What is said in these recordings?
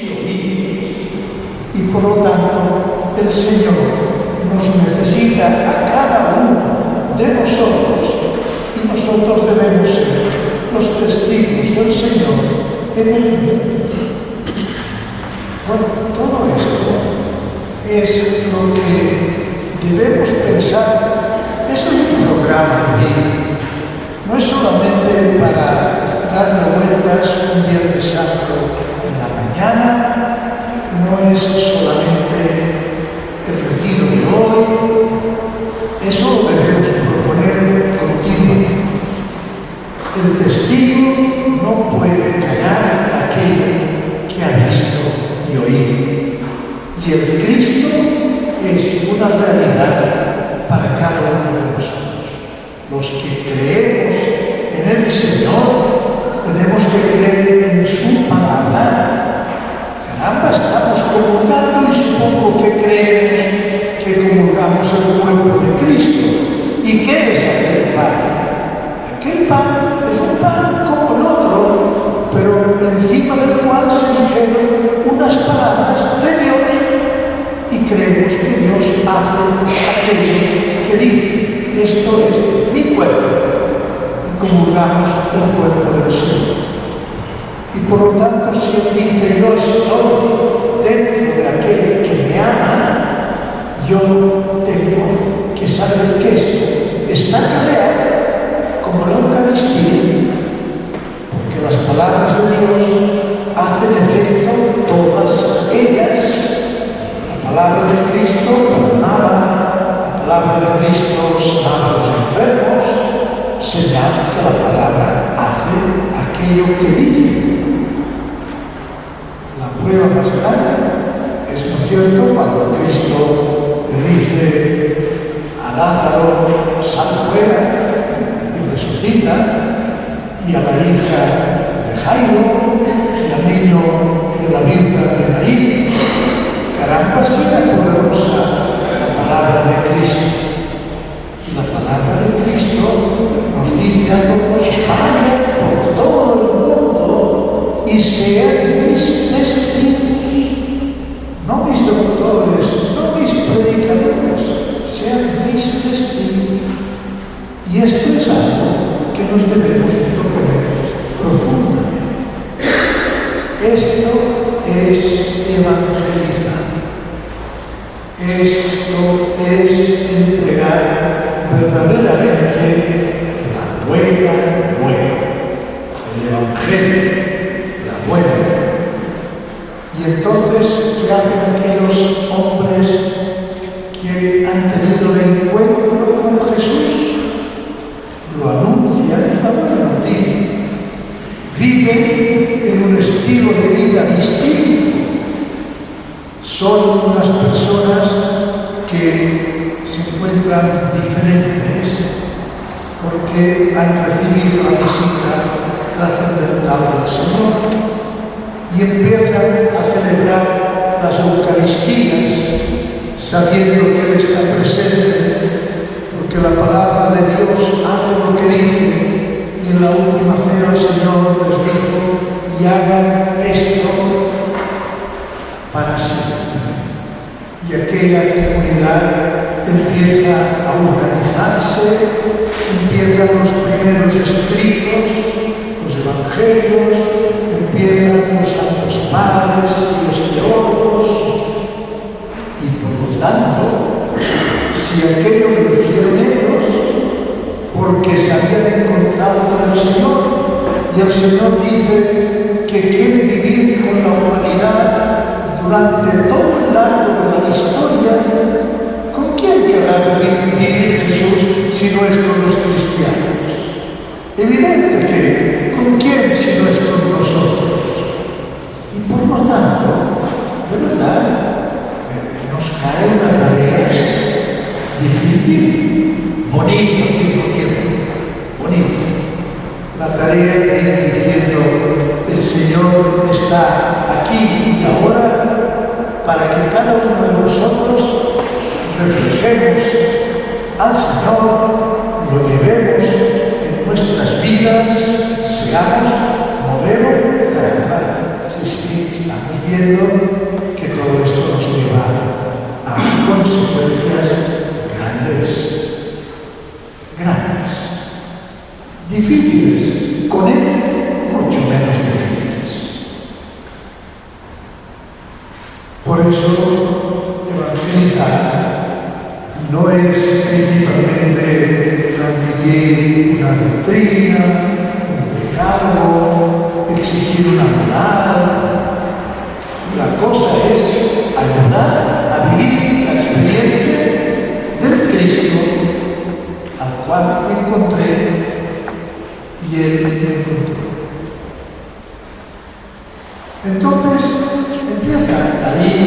y oír. Y por lo tanto, el Señor nos necesita a cada uno de nosotros y nosotros debemos ser los testigos del Señor en el mundo. Bueno, todo esto es lo que debemos pensar. Eso es un programa de vida. No es solamente para darle vueltas un Viernes Santo en la mañana, no es solamente el retiro de hoy. Eso lo debemos proponer continuamente. El testigo no puede callar aquello que ha visto y oído. Y el Cristo es una realidad para cada uno de nosotros. Los que creemos en el Señor tenemos que creer en su palabra. Caramba, estamos comulgando y supongo que creemos que comulgamos el cuerpo de Cristo. ¿Y qué es aquel pan? Aquel pan es un pan como el otro, pero encima del cual se dijeron unas palabras de Dios y creemos que Dios hace aquello que dice. Esto es mi cuerpo. Y comulgamos el cuerpo del Señor. Y por lo tanto, si Él dice yo estoy dentro de aquel que me ama, yo tengo que saber que esto está real, como la Eucaristía, porque las palabras de Dios hacen efecto todas ellas. La palabra de Cristo perdonaba, la palabra de Cristo sanaba a los enfermos, señal que la palabra hace aquello que dice. La prueba más grande es, ¿no es cierto?, cuando Cristo le dice a Lázaro, sal fuera, y resucita, y a la hija de Jairo, y al niño de la viuda de Naín. Caramba, si era poderosa la palabra de Cristo. Y la palabra de Cristo nos dice a todos: vayan por todo el mundo y sean mis testigos. No mis doctores, no mis predicadores, sean mis testigos. Y esto es algo que nos debemos proponer profundamente. Esto es evangelizar. Esto es entregar verdaderamente la buena nueva, el Evangelio, la buena nueva. Y entonces, ¿qué hacen aquellos hombres que han tenido el encuentro con Jesús? Lo anuncian, la buena noticia. Viven en un estilo de vida distinto. Son unas personas que se encuentran diferentes porque han recibido la visita trascendental del Señor y empiezan a celebrar las Eucaristías sabiendo que Él está presente, porque la palabra de Dios hace lo que dice. Y en la última cena el Señor les dijo: y hagan esto para siempre. Y aquella comunidad empieza a organizarse, empiezan los primeros escritos, los evangelios, empiezan los santos padres y los teólogos. Y por lo tanto, si aquello lo hicieron ellos, porque se habían encontrado con el Señor, y el Señor dice que quiere vivir con la humanidad durante todo el largo de la historia, ¿con quién querrá vivir Jesús si no es con los cristianos? Evidente que, ¿con quién si no es con nosotros? Y por lo tanto, de verdad, nos cae una tarea difícil, bonita al mismo tiempo, bonita. La tarea de ir diciendo: el Señor está aquí y ahora, para que cada uno de nosotros reflejemos al Señor, lo llevemos en nuestras vidas, seamos modelo. Caramba, que sí, estamos viendo que todo esto nos lleva a consecuencias grandes, difíciles, con él mucho menos difíciles. Por eso, evangelizar no es principalmente transmitir una doctrina, un decálogo, exigir una moral. La cosa es ayudar a vivir la experiencia del Cristo al cual me encontré y Él me encontró. Entonces empieza ahí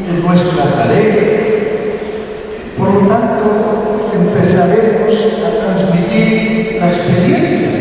en nuestra tarea. Por lo tanto, empezaremos a transmitir la experiencia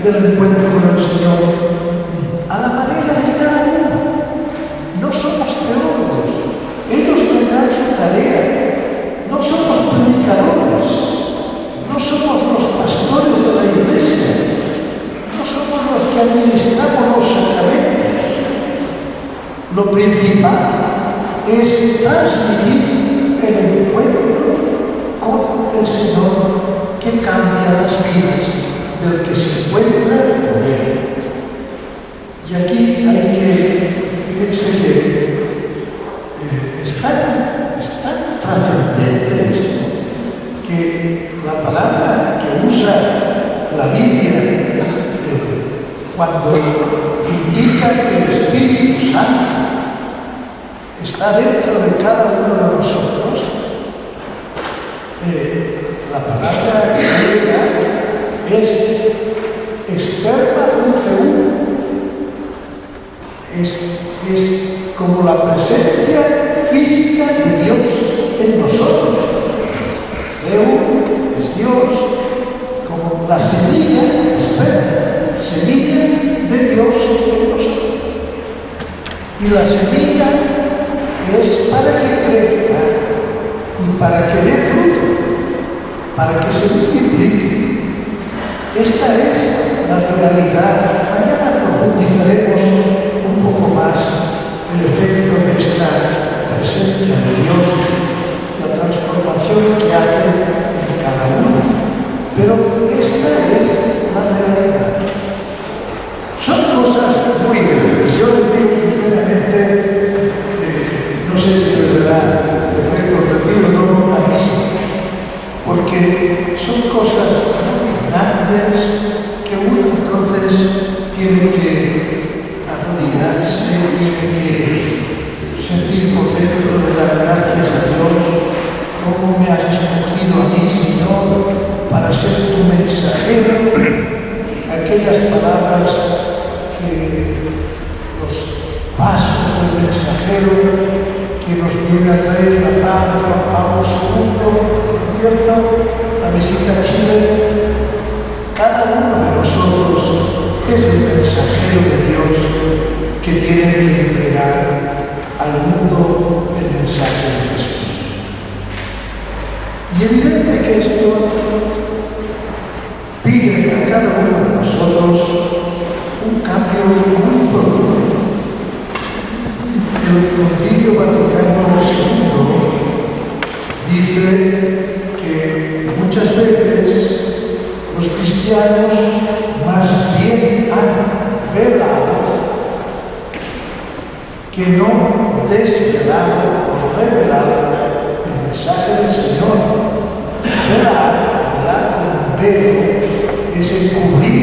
del encuentro con el Señor a la manera de cada uno. No somos teólogos, ellos tendrán su tarea. No somos predicadores, no somos los pastores de la iglesia, no somos los que administramos los sacramentos. Lo principal es transmitir el encuentro con el Señor que cambia las vidas del que se encuentra con Él. Y aquí hay que, fíjense que es tan trascendente esto, que la palabra que usa la Biblia cuando indica que el Espíritu Santo está dentro de cada uno de nosotros, la palabra griega es espermatoutheou. Es como la presencia física de Dios en nosotros. Theou es Dios, como la semilla, esperma, semilla de Dios en nosotros. Y la semilla es para que crezca y para que dé fruto, para que se multiplique. Esta es la realidad. Mañana profundizaremos un poco más el efecto de esta presencia de Dios, la transformación que hace en cada uno. Pero esta es la realidad. Son cosas muy grandes. Yo les digo sinceramente, no sé si de verdad el efecto retiro no a mí sí, porque son cosas muy grandes que uno entonces tiene que arrodillarse, tiene que sentir por dentro de dar gracias a Dios. ¿Cómo me has escogido a mí, Señor, para ser tu mensajero? Aquellas palabras que los pasos del mensajero que nos viene a traer la paz de Juan Pablo II, ¿no es cierto? La visita a Chile. Cada uno de nosotros es el mensajero de Dios que tiene que entregar al mundo el mensaje de Jesús. Y evidente que esto pide a cada uno de nosotros un cambio muy profundo. El Concilio Vaticano II dice que muchas veces los cristianos más bien han velado que no desvelado o revelado el mensaje del Señor. Velar con un velo es encubrir,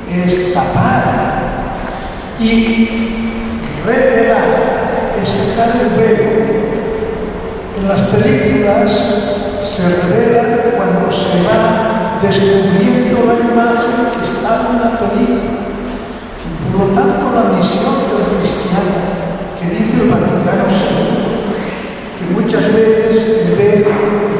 es tapar, y revelar es sacar el velo. En las películas se revela cuando se va descubriendo la imagen que está en la película. Y por lo tanto, la misión del cristiano, que dice el Vaticano II, que muchas veces en vez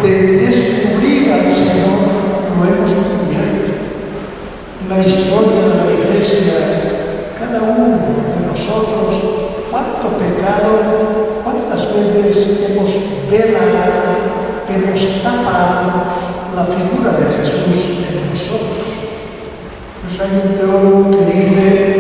de descubrir al Señor, lo hemos cubierto. La historia de la Iglesia, cada uno de nosotros, cuánto pecado, cuántas veces hemos velado, hemos tapado la figura de Jesús en nosotros. Pues hay un teólogo que dice